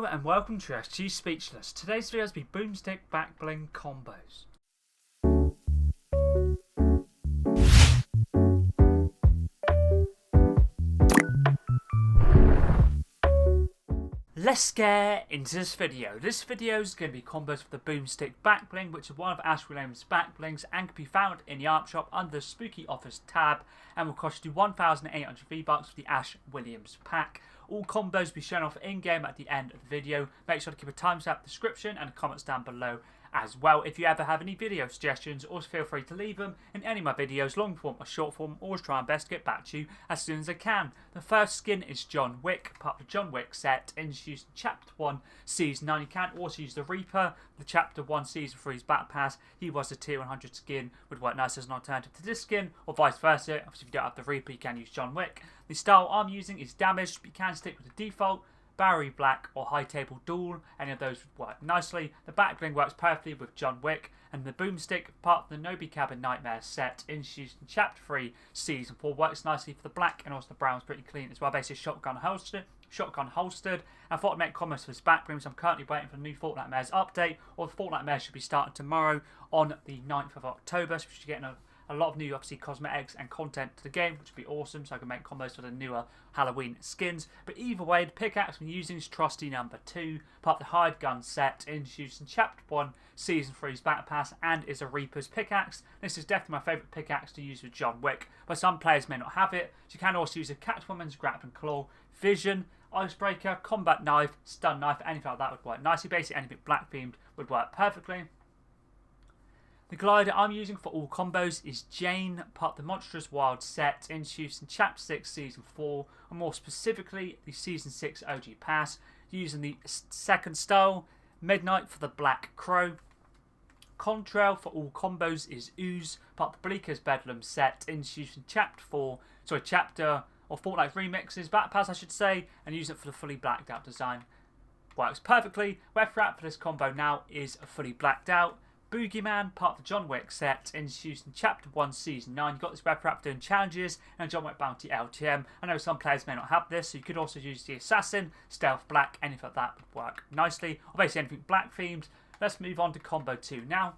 Hello and welcome to SG Speechless. Today's video will be Boomstick Back Bling combos. Let's get into this video. This video is going to be combos for the Boomstick Back Bling, which is one of Ash Williams' back blings and can be found in the art shop under the Spooky Offers tab and will cost you 1,800 V-Bucks for the Ash Williams pack. All combos will be shown off in-game at the end of the video. Make sure to keep a timestamp description and comments down below as well. If you ever have any video suggestions, also feel free to leave them in any of my videos, long form or short form. Always try my best to get back to you as soon as I can. The first skin is John Wick, part of the John Wick set, introduced in Chapter 1, Season 9. You can also use the Reaper, the Chapter 1 Season 3's Back Pass. He was a tier 100 skin, would work nice as an alternative to this skin, or vice versa. Obviously, if you don't have the Reaper, you can use John Wick. The style I'm using is damaged, but you can stick with the default Barry Black or High Table Duel. Any of those would work nicely. The back bling works perfectly with John Wick, and the Boomstick, part of the Knowby Cabin Nightmare Set, introduced in Chapter 3, Season 4, works nicely for the black, and also the brown's pretty clean as well. Basically shotgun holstered. I thought I'd make comments for this back bling, so I'm currently waiting for the new Fortnite Mares update, or the Fortnite Mares should be starting tomorrow on the 9th of October, so we should get a lot of new, obviously, cosmetics and content to the game, which would be awesome, so I can make combos for the newer Halloween skins. But either way, the pickaxe I'm using is trusty number 2, part of the Hired Gun set, introduced in Chapter 1, Season 3's Back Pass, and is a Reaper's pickaxe. This is definitely my favourite pickaxe to use with John Wick, but some players may not have it, so you can also use a Catwoman's Grappling Claw, Vision, Icebreaker, Combat Knife, Stun Knife, anything like that would work nicely. Basically, anything black themed would work perfectly. The glider I'm using for all combos is Jane, part of the Monstrous Wild set, introduced in Chapter 6, Season 4, and more specifically the Season 6 OG Pass, using the second style, Midnight for the Black Crow. Contrail for all combos is Ooze, part of the Bleaker's Bedlam set, introduced in Chapter or Fortnite Remixes, Back Pass I should say, and use it for the fully blacked out design. Works perfectly. Weapon wrap for this combo now is fully blacked out. Boogeyman, part of the John Wick set, introduced in Chapter 1, Season 9. You've got this weapon wrap doing challenges and John Wick Bounty LTM. I know some players may not have this, so you could also use the Assassin, Stealth Black, anything like that would work nicely. Or basically anything black themed. Let's move on to combo 2 now.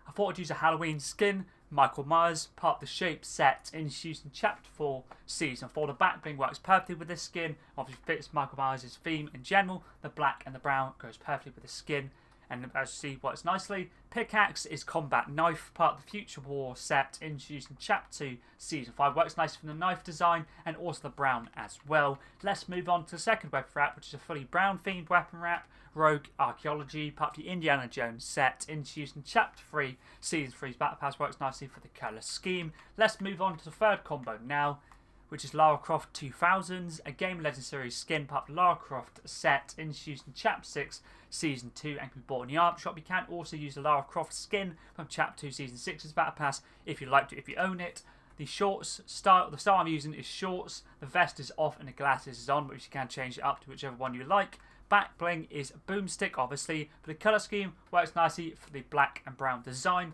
I thought I'd use a Halloween skin, Michael Myers, part of the Shape set, introduced in Chapter 4, Season 4. The back bling works perfectly with this skin, obviously fits Michael Myers' theme in general. The black and the brown goes perfectly with the skin, and as you see, works nicely. Pickaxe is Combat Knife, part of the Future War set, introduced in Chapter 2, Season 5. Works nicely from the knife design and also the brown as well. Let's move on to the second weapon wrap, which is a fully brown themed weapon wrap. Rogue Archaeology, part of the Indiana Jones set, introduced in Chapter 3, Season 3's Battle Pass, works nicely for the colour scheme. Let's move on to the third combo now, which is Lara Croft 2000s, a Game Legend Series skin, part of the Lara Croft set, introduced in Chapter 6, Season 2, and can be bought in the art shop. You can also use the Lara Croft skin from Chapter 2, Season 6's Battle Pass if you like to, if you own it. The style I'm using is shorts, the vest is off and the glasses is on, but you can change it up to whichever one you like. Back bling is Boomstick, obviously, but the colour scheme works nicely for the black and brown design.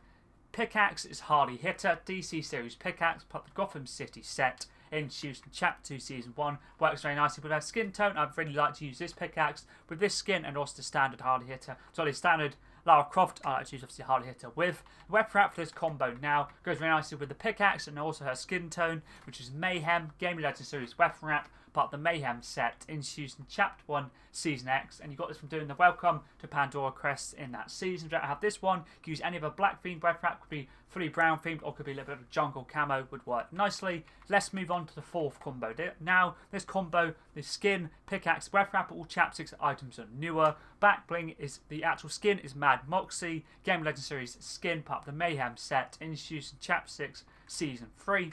Pickaxe is Harley Hitter, DC Series Pickaxe, part of the Gotham City set, introduced in Chapter 2, Season 1. Works very nicely with our skin tone. I'd really like to use this pickaxe with this skin and also the standard Harley Hitter. Sorry, standard Lara Croft, I like to use obviously Harley Hitter with. The weapon wrap for this combo now goes very nicely with the pickaxe and also her skin tone, which is Mayhem, Game Legend Series weapon wrap, part of the Mayhem set, introduced in Chapter 1, Season X, and you got this from doing the Welcome to Pandora quests in that season. If you don't have this one, you can use any of a black themed weapon wrap, could be fully brown themed or could be a little bit of jungle camo, would work nicely. Let's move on to the fourth combo. Now, this combo, the skin, pickaxe, weapon wrap, all Chapter 6 items are newer. Back bling is the actual skin is Mad Moxie, Game Legend Series skin, part of the Mayhem set, introduced in Chapter 6, Season 3.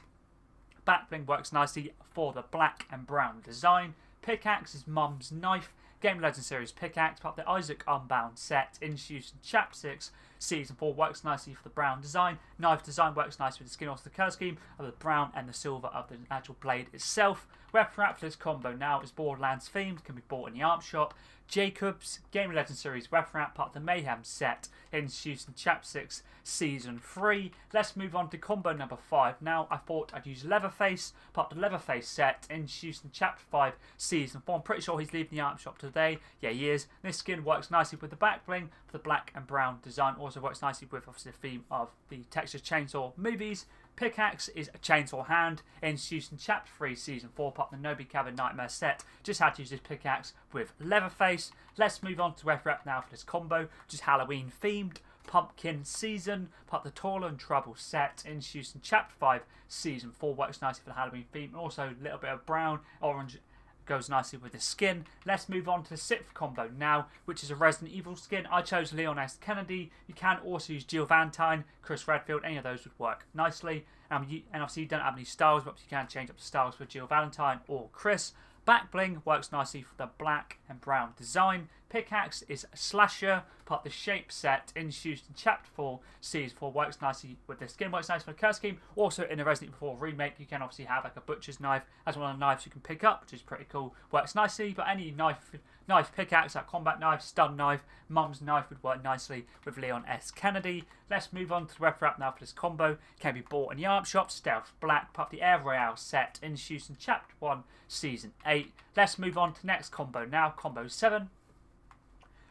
Back bling works nicely for the black and brown design. Pickaxe is Mum's Knife, Game Legend Series Pickaxe, part of the Isaac Unbound set, introduced in Chapter 6, Season 4 works nicely for the brown design. Knife design works nicely with the skin, also the colour scheme of the brown and the silver of the actual blade itself. Weapon wrap for this combo now is Borderlands themed, can be bought in the ARP shop. Jacob's Game of Legends series weapon wrap, part of the Mayhem set, introduced in Chapter 6 Season 3. Let's move on to combo number 5 now. I thought I'd use Leatherface, part of the Leatherface set, introduced in Chapter 5 Season 4. I'm pretty sure he's leaving the ARP shop today. Yeah, he is. This skin works nicely with the back bling for the black and brown design. Also works nicely with obviously the theme of the Texas Chainsaw movies. Pickaxe is a chainsaw hand, introduced in Chapter 3 Season 4, part of the Knowby Cabin Nightmare Set. Just had to use this pickaxe with Leatherface. Let's move on to weapon wrap now for this combo, which is Halloween themed. Pumpkin Season, part of the Toil and Trouble set, introduced in Chapter 5 Season 4. Works nicely for the Halloween theme. And also a little bit of brown, orange goes nicely with the skin. Let's move on to the 6th combo now, which is a Resident Evil skin. I chose Leon S. Kennedy. You can also use Jill Valentine, Chris Redfield. Any of those would work nicely. And obviously you don't have any styles, but you can change up the styles for Jill Valentine or Chris. Back bling works nicely for the black and brown design. Pickaxe is a slasher, part of the shape set, introduced in Chapter 4 Season 4. Works nicely with the skin, works nicely for the curse scheme. Also in the Resident Evil 4 remake, you can obviously have like a butcher's knife as one of the knives you can pick up, which is pretty cool. Works nicely, but any knife pickaxe, like combat knife, stun knife, mum's knife would work nicely with Leon S. Kennedy. Let's move on to the weapon wrap now for this combo. Can be bought in the ARP shop. Stealth Black, part of the Air Royale set, introduced in Chapter 1 Season 8. Let's move on to the next combo now, combo 7,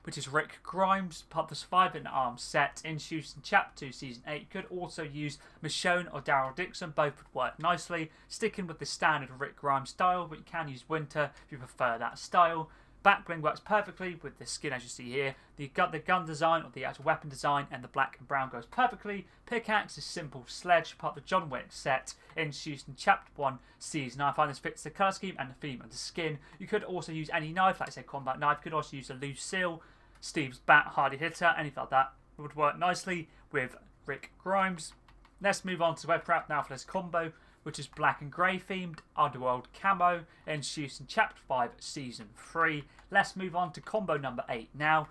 which is Rick Grimes, part of the Survivor in Arms set, introduced in Chapter 2 Season 8. You could also use Michonne or Daryl Dixon, both would work nicely. Sticking with the standard Rick Grimes style, but you can use Winter if you prefer that style. Back bling works perfectly with the skin as you see here. The gun design or the actual weapon design and the black and brown goes perfectly. Pickaxe is simple sledge, part of the John Wick set, introduced in Chapter 1 Season 9. I find this fits the colour scheme and the theme of the skin. You could also use any knife, like say combat knife. You could also use a Lucille, Steve's Bat, Hardy Hitter, anything like that would work nicely with Rick Grimes. Let's move on to weapon wrap now for this combo, which is black and grey themed, Underworld camo, introduced in Chapter 5 Season 3. Let's move on to combo number 8 now.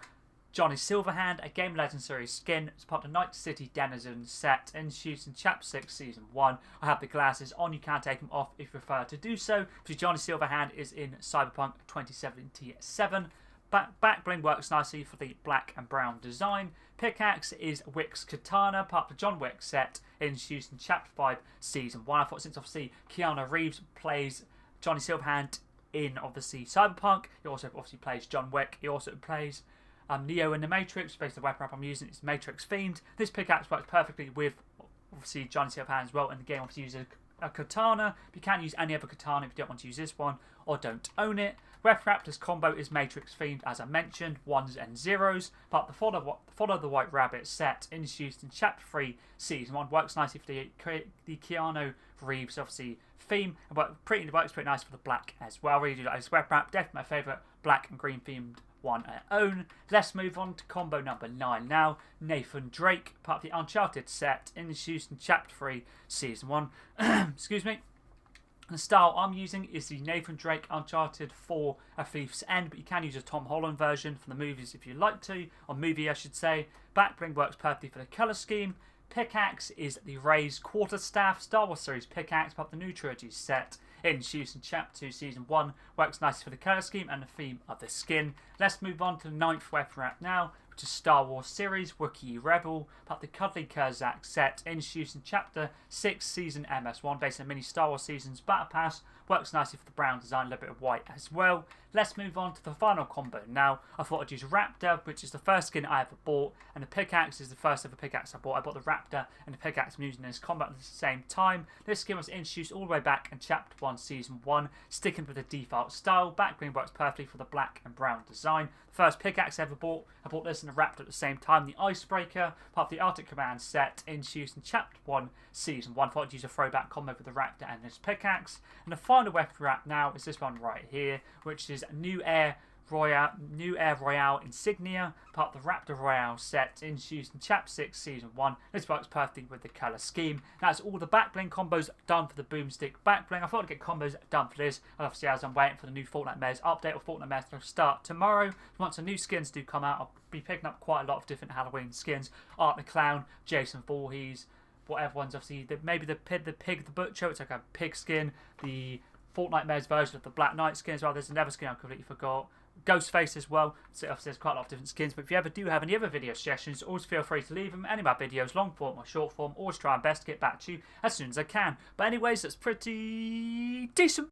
Johnny Silverhand, a Game of Legends series skin, as part of the Night City Denizens set, introduced in Chapter 6 Season 1. I have the glasses on, you can take them off if you prefer to do so, because Johnny Silverhand is in Cyberpunk 2077. Back bling works nicely for the black and brown design. Pickaxe is Wick's Katana, part of the John Wick set, introduced in Chapter 5 Season 1. I thought since obviously Keanu Reeves plays Johnny Silverhand in obviously Cyberpunk, he also obviously plays John Wick, he also plays Neo in the Matrix. Basically the weapon wrap I'm using is Matrix themed. This pickaxe works perfectly with obviously Johnny Silverhand as well in the game. Obviously uses a katana, but you can use any other katana if you don't want to use this one or don't own it. Weapon wrap, this combo is Matrix themed as I mentioned, ones and zeros, but the Follow the White Rabbit set, introduced in Chapter 3 Season 1, works nicely for the Keanu Reeves obviously theme, and works pretty nice for the black as well. I really do like this weapon wrap, definitely my favourite black and green themed one I own. Let's move on to combo number 9 now. Nathan Drake, part of the Uncharted set, introduced in Chapter 3 Season 1. Excuse me. The style I'm using is the Nathan Drake Uncharted 4 A Thief's End, but you can use a Tom Holland version from the movies if you like to, or movie I should say. Back bling works perfectly for the colour scheme. Pickaxe is the raised quarterstaff Star Wars series pickaxe, part of the new trilogy set, introduced in Chapter 2 Season 1. Works nicely for the colour scheme and the theme of the skin. Let's move on to the 9th weapon wrap now, which is Star Wars series Wookiee Rebel, part of the Cuddly Kurzak set, introduced in Chapter 6 Season MS1, based on mini Star Wars Seasons Battle Pass. Works nicely for the brown design, a little bit of white as well. Let's move on to the final combo now. I thought I'd use Raptor, which is the first skin I ever bought, and the pickaxe is the first ever pickaxe I bought. I bought the Raptor and the pickaxe I'm using in this combat at the same time. This skin was introduced all the way back in Chapter 1 Season 1, sticking with the default style. Back bling works perfectly for the black and brown design. The first pickaxe I ever bought, I bought this and the Raptor at the same time. The Icebreaker, part of the Arctic Command set, introduced in Chapter 1 Season 1. I thought I'd use a throwback combo with the Raptor and this pickaxe. And the final weapon wrap now is this one right here, which is New Air new Air Royale insignia, part of the Raptor Royale set introduced in Chapter 6 Season 1. This works perfectly with the colour scheme. That's all the back bling combos done for the Boomstick Back Bling. I thought I'd get combos done for this, and obviously as I'm waiting for the new Fortnite Mares update, or Fortnite Mares to start tomorrow. Once the new skins do come out, I'll be picking up quite a lot of different Halloween skins. Art the Clown, Jason Voorhees, whatever ones, obviously maybe the pig the butcher, it's like a pig skin, the Fortnite Mares version of the Black Knight skin as well. There's another skin I completely forgot. Ghostface as well. So obviously there's quite a lot of different skins. But if you ever do have any other video suggestions, always feel free to leave them. Any of my videos, long form or short form, always try my best to get back to you as soon as I can. But anyways, that's pretty decent.